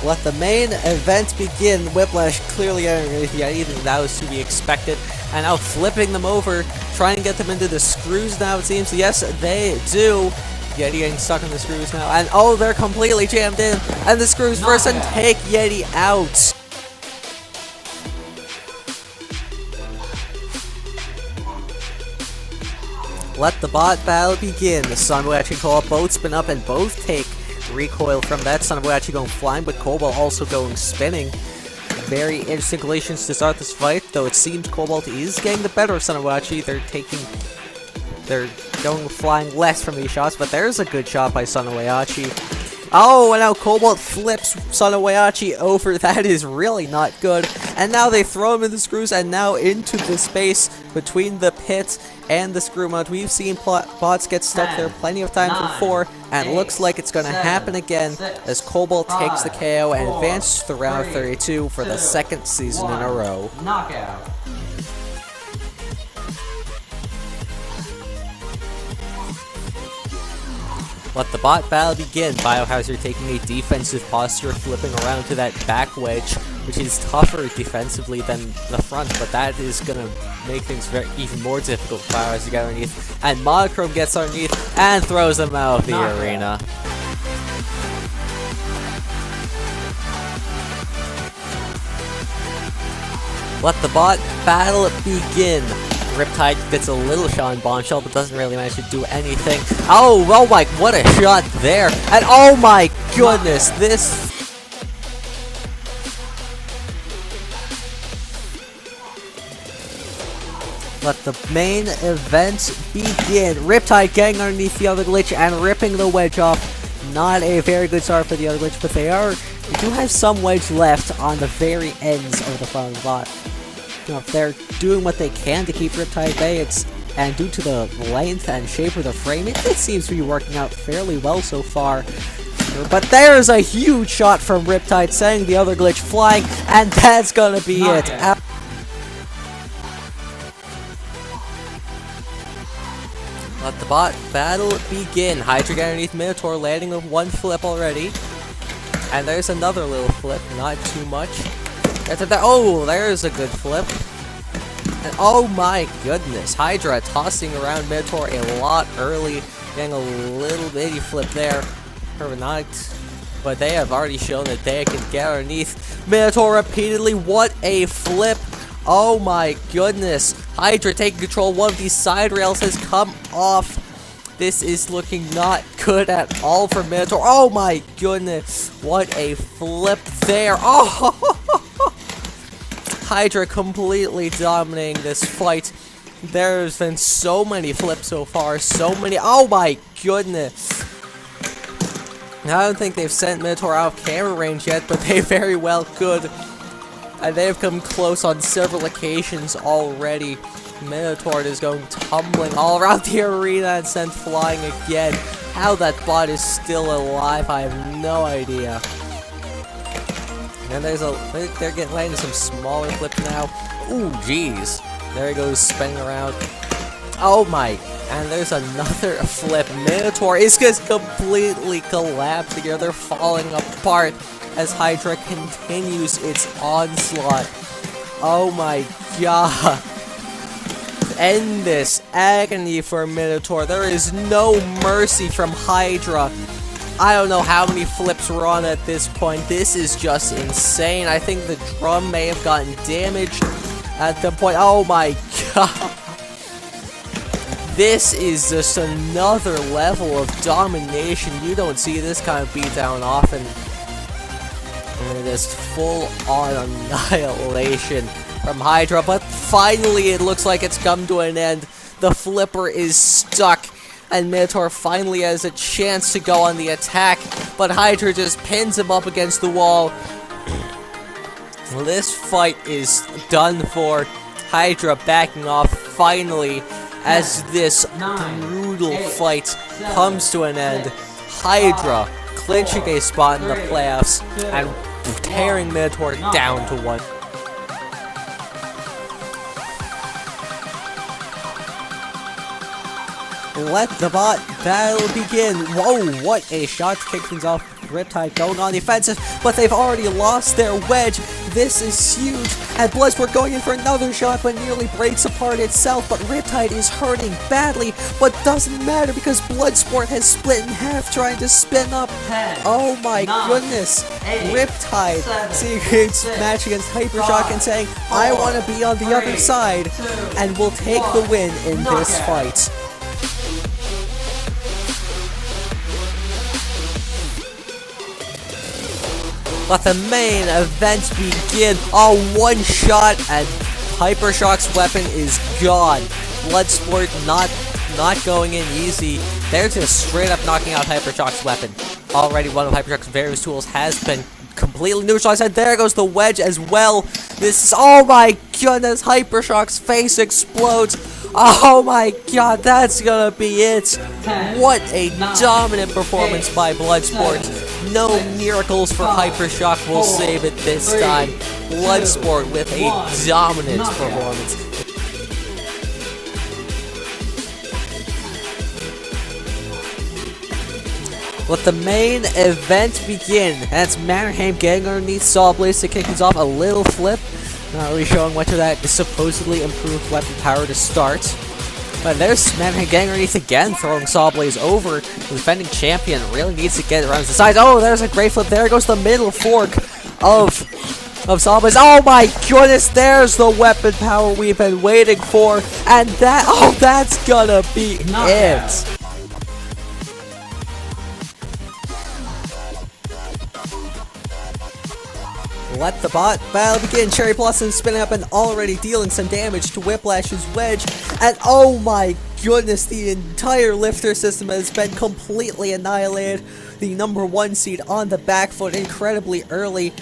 Let the main event begin. Whiplash clearly underneath Yeti, that was to be expected. And now flipping them over, trying to get them into the screws now, it seems. Yes, they do. Yeti getting stuck in the screws now. And oh, they're completely jammed in. And the screws first and take Yeti out. Let the bot battle begin. The Sunboy actually call up both spin up and both take recoil from that. Sunboy actually going flying, but Cobalt also going spinning. Very interesting collisions to start this fight, though it seems Cobalt is getting the better of Sunboy. They're going flying less from these shots, but there's a good shot by Sunboy. Oh, and now Cobalt flips Sunboy over. That is really not good. And now they throw him in the screws, and now into the space between the pit and the screw mount. We've seen bots get stuck there plenty of times before, and it looks like it's going to happen again as Cobalt takes the KO and advances to the round of 32 for the second season in a row. Knockout. Let the bot battle begin. Biohazard taking a defensive posture, flipping around to that back wedge, which is tougher defensively than the front, but that is going to make things even more difficult for Biohazard to get underneath. And Monochrome gets underneath and throws them out of the arena. Let the bot battle begin. Riptide gets a little shot in Bombshell, but doesn't really manage to do anything. Oh, well, like, what a shot there. And oh my goodness, this... Let the main event begin. Riptide getting underneath the other glitch and ripping the wedge off. Not a very good start for the other glitch, but they do have some wedge left on the very ends of the front of the bot. You know, if they're doing what they can to keep Riptide at bay, and due to the length and shape of the frame, it seems to be working out fairly well so far. But there's a huge shot from Riptide, sending the other glitch flying, and that's gonna be it. Let the bot battle begin. Hydra get underneath Minotaur, landing with one flip already. And there's another little flip, not too much. Oh, there's a good flip. And oh my goodness, Hydra tossing around Minotaur a lot early, getting a little bitty flip there. Or not, but they have already shown that they can get underneath Minotaur repeatedly. What a flip! Oh my goodness, Hydra taking control. One of these side rails has come off. This is looking not good at all for Minotaur. Oh my goodness, what a flip there. Oh! Hydra completely dominating this fight. There's been so many flips so far, so many. Oh my goodness. I don't think they've sent Minotaur out of camera range yet, but they very well could. And they have come close on several occasions already. Minotaur is going tumbling all around the arena and sent flying again. How that bot is still alive, I have no idea. And they're getting landing some smaller flips now. Ooh, jeez. There he goes, spinning around. Oh my, and there's another flip. Minotaur is just completely collapsing here. They're falling apart as Hydra continues its onslaught. Oh my god. End this agony for Minotaur. There is no mercy from Hydra. I don't know how many flips we're on at this point. This is just insane. I think the drum may have gotten damaged at the point. Oh my god. This is just another level of domination. You don't see this kind of beatdown often. And just full-on annihilation from Hydra. But finally, it looks like it's come to an end. The flipper is stuck. And Minotaur finally has a chance to go on the attack, but Hydra just pins him up against the wall. This fight is done for. Hydra backing off finally as this brutal fight comes to an end. Hydra clinching a spot in the playoffs and tearing Minotaur down to 1. Let the bot battle begin. Whoa, what a shot to kick things off. Riptide going on the offensive, but they've already lost their wedge. This is huge, and Bloodsport going in for another shot, but nearly breaks apart itself, but Riptide is hurting badly, but doesn't matter because Bloodsport has split in half trying to spin up. 10, Oh my 9, goodness. 8, Riptide 7, seeing its 6, match against Hypershock 5, and saying, I 4, want to be on the other 3, side, 2, and will take the win in this knockout. fight. Let the main event begin. Oh, one shot and Hypershock's weapon is gone. Bloodsport not going in easy. They're just straight up knocking out Hypershock's weapon. Already one of Hypershock's various tools has been completely neutralized, and there goes the wedge as well. This is, oh my goodness, Hypershock's face explodes. Oh my god, that's gonna be it. What a dominant performance by Bloodsport. No miracles for Hypershock will save it this time. Bloodsport with a dominant performance. Let the main event begin. That's Mannerheim getting underneath Sawblaze to kick things off. A little flip. Not really showing much of that supposedly improved weapon power to start. But there's Mannerheim getting underneath again, throwing Sawblaze over. The defending champion really needs to get around the sides. Oh, there's a great flip. There goes the middle fork of Sawblaze. Oh my goodness, there's the weapon power we've been waiting for. And that, oh, that's gonna be it. Let the bot battle begin. Cherry Blossom spinning up and already dealing some damage to Whiplash's wedge. And oh my goodness, the entire lifter system has been completely annihilated. The #1 seed on the back foot incredibly early.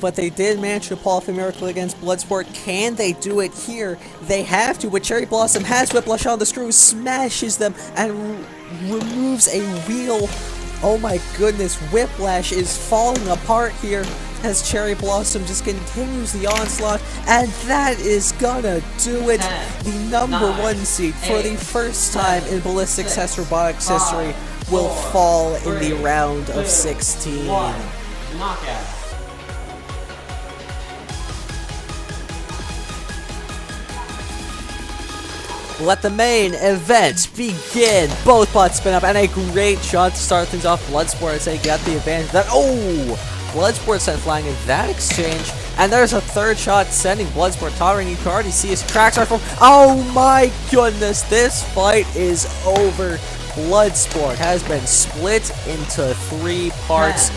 But they did manage to pull off a miracle against Bloodsport. Can they do it here? They have to, but Cherry Blossom has Whiplash on the screw, smashes them, and removes a real... Oh my goodness, Whiplash is falling apart here as Cherry Blossom just continues the onslaught, and that is gonna do it. The #1 seed for the first time in Ballistic Test Robotics history will fall in the round of 16. Knockout. Let the main event begin. Both bots spin up, and a great shot to start things off. Bloodsport as they got the advantage. That, oh! Bloodsport sent flying in that exchange, and there's a third shot sending Bloodsport tottering. You can already see his cracks are from. Oh my goodness, this fight is over. Bloodsport has been split into 3 parts.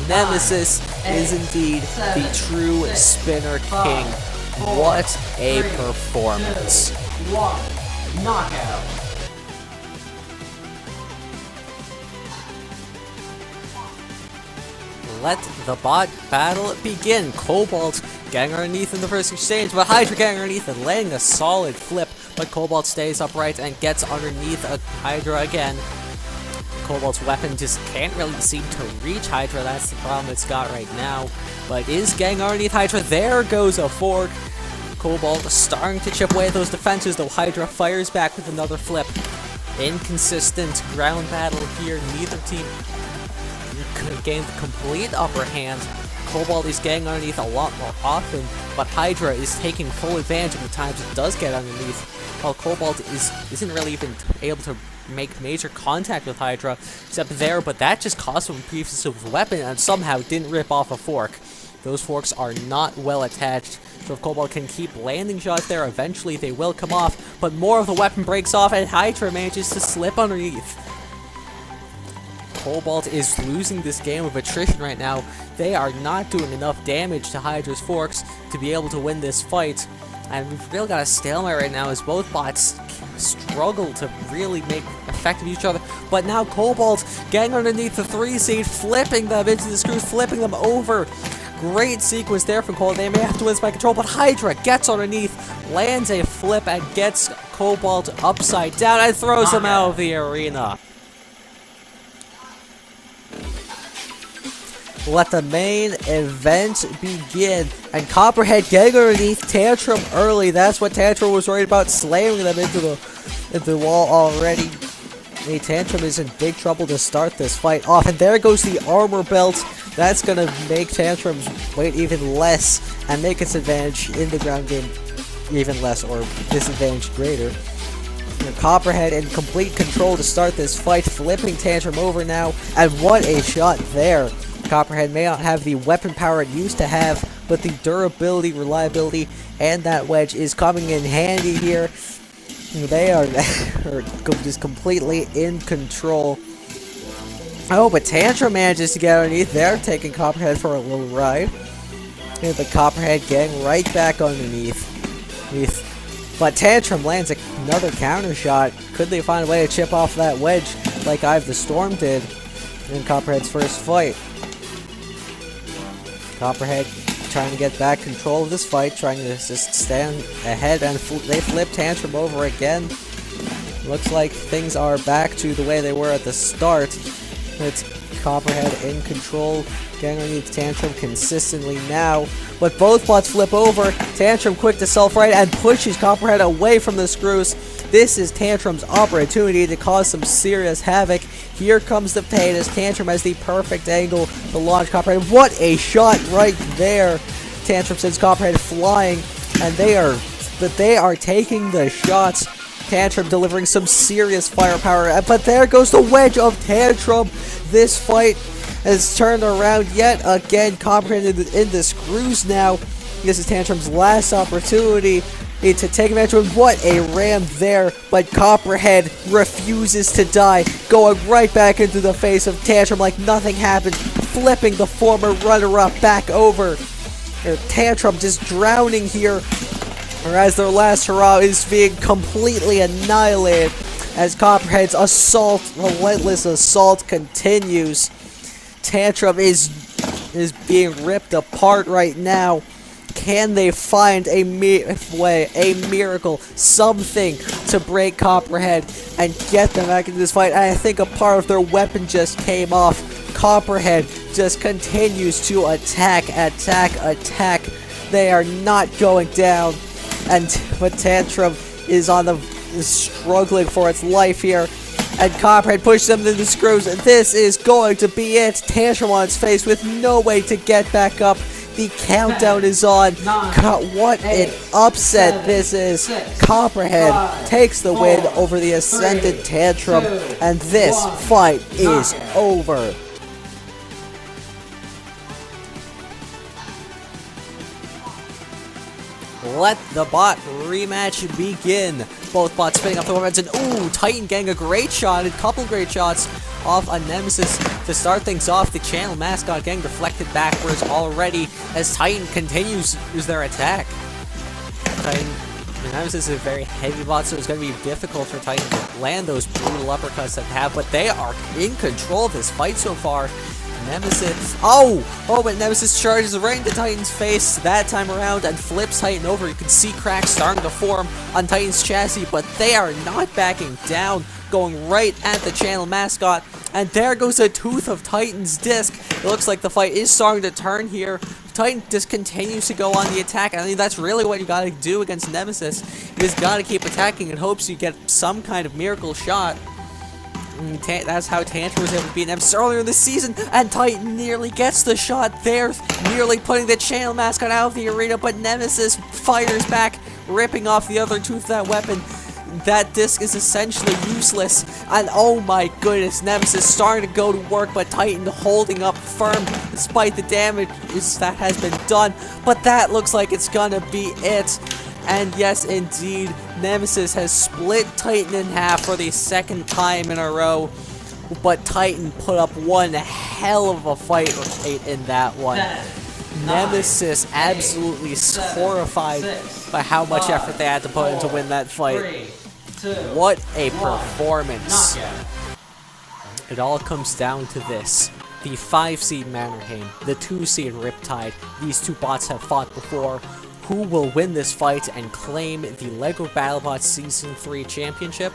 Nemesis is indeed the true Spinner King. What a performance. 1. Knockout. Let the bot battle begin. Cobalt getting underneath in the first exchange, but Hydra getting underneath and laying a solid flip. But Cobalt stays upright and gets underneath a Hydra again. Cobalt's weapon just can't really seem to reach Hydra. That's the problem it's got right now. But is getting underneath Hydra. There goes a fork. Cobalt starting to chip away at those defenses, though Hydra fires back with another flip. Inconsistent ground battle here. Neither team could gain the complete upper hand. Cobalt is getting underneath a lot more often, but Hydra is taking full advantage of the times it does get underneath, while Cobalt isn't really even able to make major contact with Hydra, except there, but that just cost him a piece of weapon and somehow didn't rip off a fork. Those forks are not well attached, so if Cobalt can keep landing shots there, eventually they will come off, but more of the weapon breaks off and Hydra manages to slip underneath. Cobalt is losing this game of attrition right now. They are not doing enough damage to Hydra's forks to be able to win this fight. And we've really got a stalemate right now as both bots struggle to really make effective each other. But now Cobalt getting underneath the 3 seed, flipping them into the screws, flipping them over. Great sequence there from Cobalt. They may have to win this by control, but Hydra gets underneath, lands a flip, and gets Cobalt upside down and throws them out of the arena. Let the main event begin. And Copperhead getting underneath Tantrum early. That's what Tantrum was worried about, slamming them into the wall already. Tantrum is in big trouble to start this fight off. And there goes the armor belt. That's going to make Tantrum's weight even less and make its advantage in the ground game even less, or disadvantage greater. Copperhead in complete control to start this fight, flipping Tantrum over now. And what a shot there. Copperhead may not have the weapon power it used to have, but the durability, reliability, and that wedge is coming in handy here. They are just completely in control. Oh, but Tantrum manages to get underneath there, taking Copperhead for a little ride. And the Copperhead getting right back underneath. But Tantrum lands another counter shot. Could they find a way to chip off that wedge like Ive the Storm did in Copperhead's first fight? Copperhead trying to get back control of this fight, trying to just stand ahead, and they flip Tantrum over again. Looks like things are back to the way they were at the start. It's Copperhead in control, getting underneath Tantrum consistently now. But both bots flip over. Tantrum quick to self-right and pushes Copperhead away from the screws. This is Tantrum's opportunity to cause some serious havoc. Here comes the pain as Tantrum has the perfect angle to launch Copperhead. What a shot right there! Tantrum sends Copperhead flying, and they are taking the shots. Tantrum delivering some serious firepower, but there goes the wedge of Tantrum. This fight has turned around yet again. Copperhead in the screws now. This is Tantrum's last opportunity to take advantage of. What a ram there, but Copperhead refuses to die, going right back into the face of Tantrum like nothing happened, flipping the former runner-up back over. Tantrum just drowning here, as their last hurrah is being completely annihilated as Copperhead's relentless assault continues. Tantrum is being ripped apart right now. Can they find a miracle, something to break Copperhead and get them back into this fight? And I think a part of their weapon just came off. Copperhead just continues to attack. They are not going down. But Tantrum is struggling for its life here. And Copperhead pushes them into the screws. And this is going to be it. Tantrum on its face with no way to get back up. The countdown is on. What an upset this is. Copperhead takes the win over the Ascended Tantrum. And this fight is over. Let the bot rematch begin. Both bots spinning up the weapons, and ooh, Titan getting a great shot, a couple great shots off a Nemesis to start things off. The channel mascot getting deflected backwards already as Titan continues their attack. The Nemesis is a very heavy bot, so it's going to be difficult for Titan to land those brutal uppercuts that they have, but they are in control of this fight so far. Nemesis, but Nemesis charges right into Titan's face that time around and flips Titan over. You can see cracks starting to form on Titan's chassis, but they are not backing down, going right at the channel mascot. And there goes a tooth of Titan's disc. It looks like the fight is starting to turn here. Titan just continues to go on the attack. I mean, that's really what you gotta do against Nemesis. You just gotta keep attacking in hopes you get some kind of miracle shot. That's how Tantrum was able to beat Nemesis earlier in the season, and Titan nearly gets the shot there, nearly putting the channel mascot out of the arena, but Nemesis fires back, ripping off the other tooth of that weapon. That disc is essentially useless, and oh my goodness, Nemesis starting to go to work, but Titan holding up firm despite the damage that has been done. But that looks like it's gonna be it. And yes, indeed, Nemesis has split Titan in half for the second time in a row. But Titan put up one hell of a fight in that one. Nemesis absolutely horrified by how much effort they had to put in to win that fight. What a performance. It all comes down to this. The 5-seed Mannerheim, the 2-seed Riptide, these two bots have fought before. Who will win this fight and claim the LEGO Battlebots Season 3 Championship?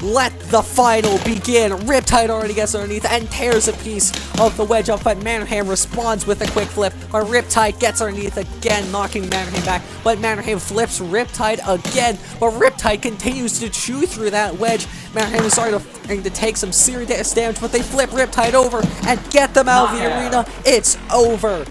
Let the final begin. Riptide already gets underneath and tears a piece of the wedge up, but Mannerheim responds with a quick flip. But Riptide gets underneath again, knocking Mannerheim back. But Mannerheim flips Riptide again, but Riptide continues to chew through that wedge. Mannerheim is starting to take some serious damage, but they flip Riptide over and get them out of the arena. It's over.